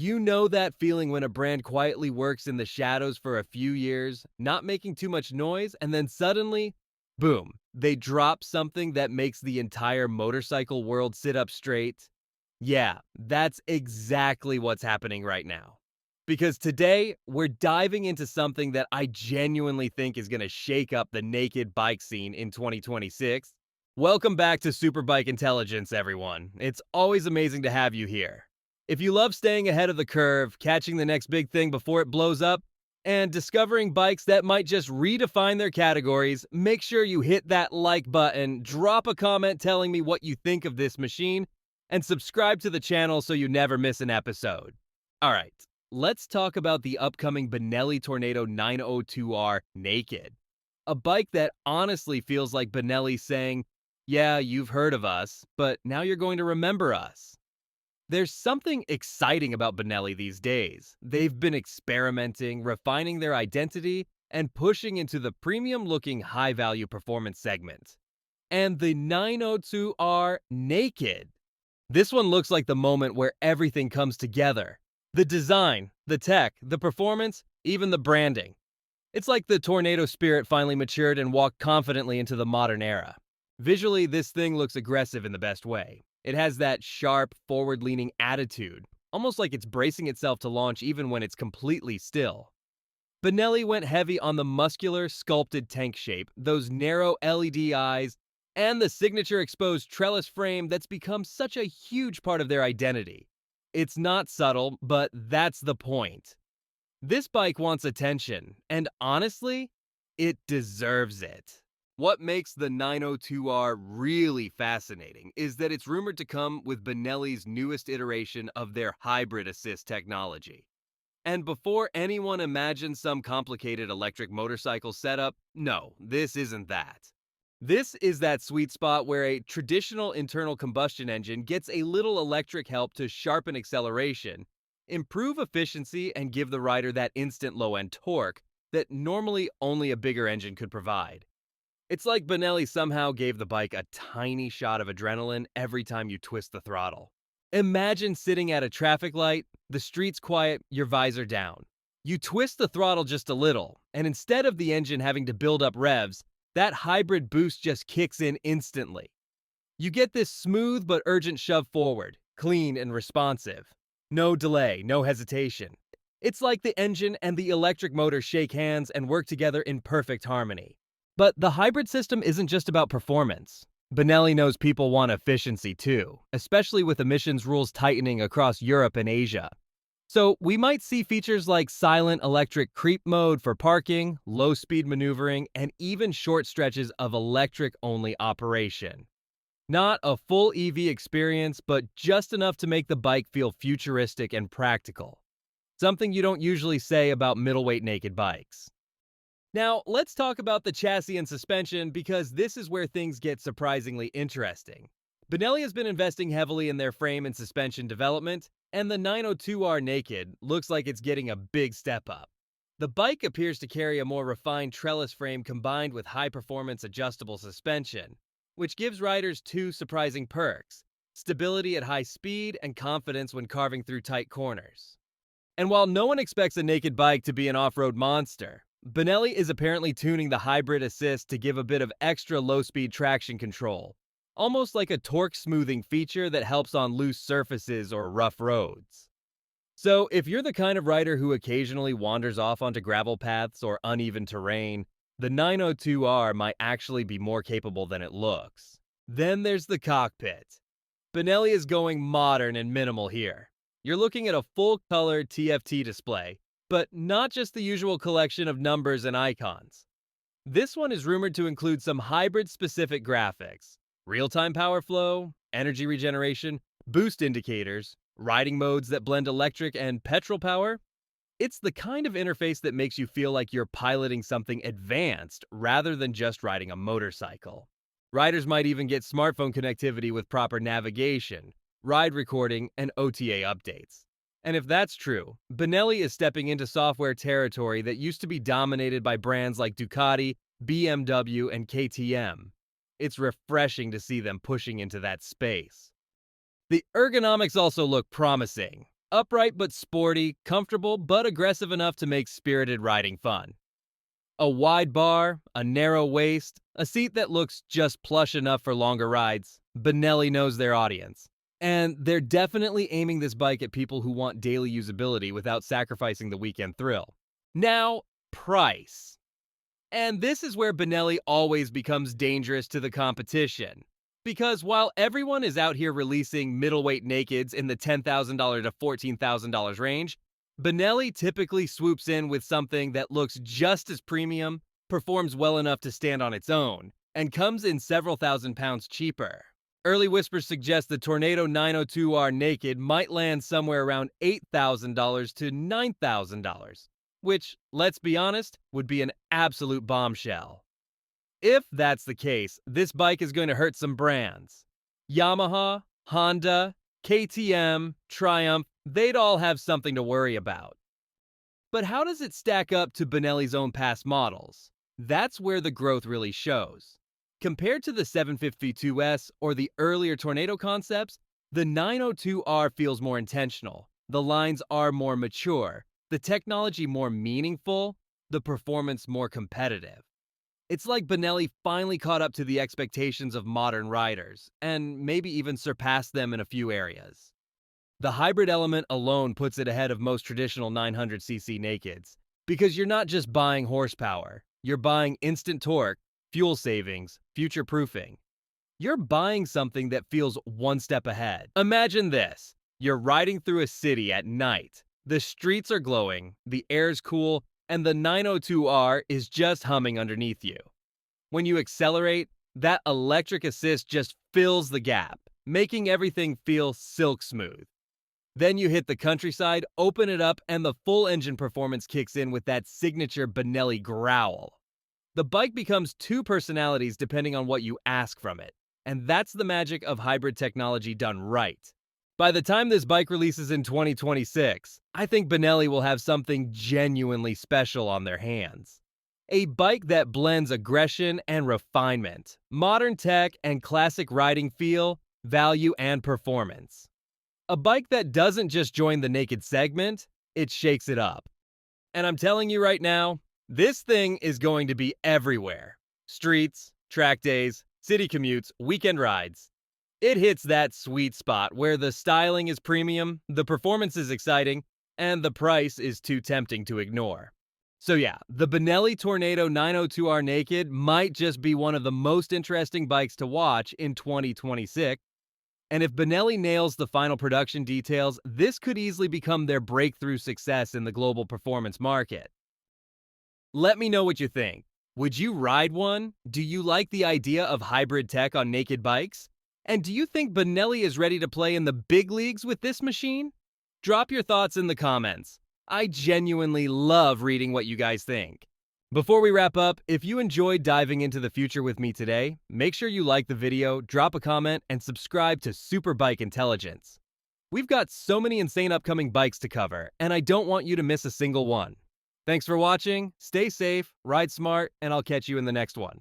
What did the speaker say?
You know that feeling when a brand quietly works in the shadows for a few years, not making too much noise, and then suddenly, boom, they drop something that makes the entire motorcycle world sit up straight? Yeah, that's exactly what's happening right now. Because today, we're diving into something that I genuinely think is going to shake up the naked bike scene in 2026. Welcome back to SuperBike Intelligence, everyone. It's always amazing to have you here. If you love staying ahead of the curve, catching the next big thing before it blows up, and discovering bikes that might just redefine their categories, make sure you hit that like button, drop a comment telling me what you think of this machine, and subscribe to the channel so you never miss an episode. Alright, let's talk about the upcoming Benelli Tornado 902R Naked. A bike that honestly feels like Benelli saying, yeah, you've heard of us, but now you're going to remember us. There's something exciting about Benelli these days. They've been experimenting, refining their identity, and pushing into the premium-looking high-value performance segment. And the 902R Naked. This one looks like the moment where everything comes together. The design, the tech, the performance, even the branding. It's like the Tornado spirit finally matured and walked confidently into the modern era. Visually, this thing looks aggressive in the best way. It has that sharp, forward-leaning attitude, almost like it's bracing itself to launch even when it's completely still. Benelli went heavy on the muscular, sculpted tank shape, those narrow LED eyes, and the signature exposed trellis frame that's become such a huge part of their identity. It's not subtle, but that's the point. This bike wants attention, and honestly, it deserves it. What makes the 902R really fascinating is that it's rumored to come with Benelli's newest iteration of their hybrid assist technology. And before anyone imagines some complicated electric motorcycle setup, no, this isn't that. This is that sweet spot where a traditional internal combustion engine gets a little electric help to sharpen acceleration, improve efficiency, and give the rider that instant low-end torque that normally only a bigger engine could provide. It's like Benelli somehow gave the bike a tiny shot of adrenaline every time you twist the throttle. Imagine sitting at a traffic light, the street's quiet, your visor down. You twist the throttle just a little, and instead of the engine having to build up revs, that hybrid boost just kicks in instantly. You get this smooth but urgent shove forward, clean and responsive. No delay, no hesitation. It's like the engine and the electric motor shake hands and work together in perfect harmony. But the hybrid system isn't just about performance. Benelli knows people want efficiency too, especially with emissions rules tightening across Europe and Asia. So we might see features like silent electric creep mode for parking, low-speed maneuvering, and even short stretches of electric-only operation. Not a full EV experience, but just enough to make the bike feel futuristic and practical. Something you don't usually say about middleweight naked bikes. Now, let's talk about the chassis and suspension because this is where things get surprisingly interesting. Benelli has been investing heavily in their frame and suspension development, and the 902R Naked looks like it's getting a big step up. The bike appears to carry a more refined trellis frame combined with high-performance adjustable suspension, which gives riders two surprising perks: stability at high speed and confidence when carving through tight corners. And while no one expects a naked bike to be an off-road monster, Benelli is apparently tuning the hybrid assist to give a bit of extra low-speed traction control, almost like a torque smoothing feature that helps on loose surfaces or rough roads. So if you're the kind of rider who occasionally wanders off onto gravel paths or uneven terrain, the 902R might actually be more capable than it looks. Then there's the cockpit. Benelli is going modern and minimal here. You're looking at a full-color TFT display, but not just the usual collection of numbers and icons. This one is rumored to include some hybrid-specific graphics: real-time power flow, energy regeneration, boost indicators, riding modes that blend electric and petrol power. It's the kind of interface that makes you feel like you're piloting something advanced rather than just riding a motorcycle. Riders might even get smartphone connectivity with proper navigation, ride recording, and OTA updates. And if that's true, Benelli is stepping into software territory that used to be dominated by brands like Ducati, BMW, and KTM. It's refreshing to see them pushing into that space. The ergonomics also look promising. Upright but sporty, comfortable but aggressive enough to make spirited riding fun. A wide bar, a narrow waist, a seat that looks just plush enough for longer rides. Benelli knows their audience. And they're definitely aiming this bike at people who want daily usability without sacrificing the weekend thrill. Now, price. And this is where Benelli always becomes dangerous to the competition. Because while everyone is out here releasing middleweight nakeds in the $10,000 to $14,000 range, Benelli typically swoops in with something that looks just as premium, performs well enough to stand on its own, and comes in several thousand pounds cheaper. Early whispers suggest the Tornado 902R Naked might land somewhere around $8,000 to $9,000, which, let's be honest, would be an absolute bombshell. If that's the case, this bike is going to hurt some brands. Yamaha, Honda, KTM, Triumph, they'd all have something to worry about. But how does it stack up to Benelli's own past models? That's where the growth really shows. Compared to the 752S or the earlier Tornado concepts, the 902R feels more intentional. The lines are more mature, the technology more meaningful, the performance more competitive. It's like Benelli finally caught up to the expectations of modern riders, and maybe even surpassed them in a few areas. The hybrid element alone puts it ahead of most traditional 900cc nakeds, because you're not just buying horsepower, you're buying instant torque, fuel savings, future-proofing. You're buying something that feels one step ahead. Imagine this. You're riding through a city at night. The streets are glowing, the air's cool, and the 902R is just humming underneath you. When you accelerate, that electric assist just fills the gap, making everything feel silk smooth. Then you hit the countryside, open it up, and the full engine performance kicks in with that signature Benelli growl. The bike becomes two personalities depending on what you ask from it, and that's the magic of hybrid technology done right. By the time this bike releases in 2026, I think Benelli will have something genuinely special on their hands. A bike that blends aggression and refinement, modern tech and classic riding feel, value, and performance. A bike that doesn't just join the naked segment, it shakes it up. And I'm telling you right now, this thing is going to be everywhere. Streets, track days, city commutes, weekend rides. It hits that sweet spot where the styling is premium, the performance is exciting, and the price is too tempting to ignore. So yeah, the Benelli Tornado 902R Naked might just be one of the most interesting bikes to watch in 2026. And if Benelli nails the final production details, this could easily become their breakthrough success in the global performance market. Let me know what you think. Would you ride one? Do you like the idea of hybrid tech on naked bikes? And do you think Benelli is ready to play in the big leagues with this machine? Drop your thoughts in the comments. I genuinely love reading what you guys think. Before we wrap up, if you enjoyed diving into the future with me today, make sure you like the video, drop a comment, and subscribe to SuperBike Intelligence. We've got so many insane upcoming bikes to cover, and I don't want you to miss a single one. Thanks for watching, stay safe, ride smart, and I'll catch you in the next one.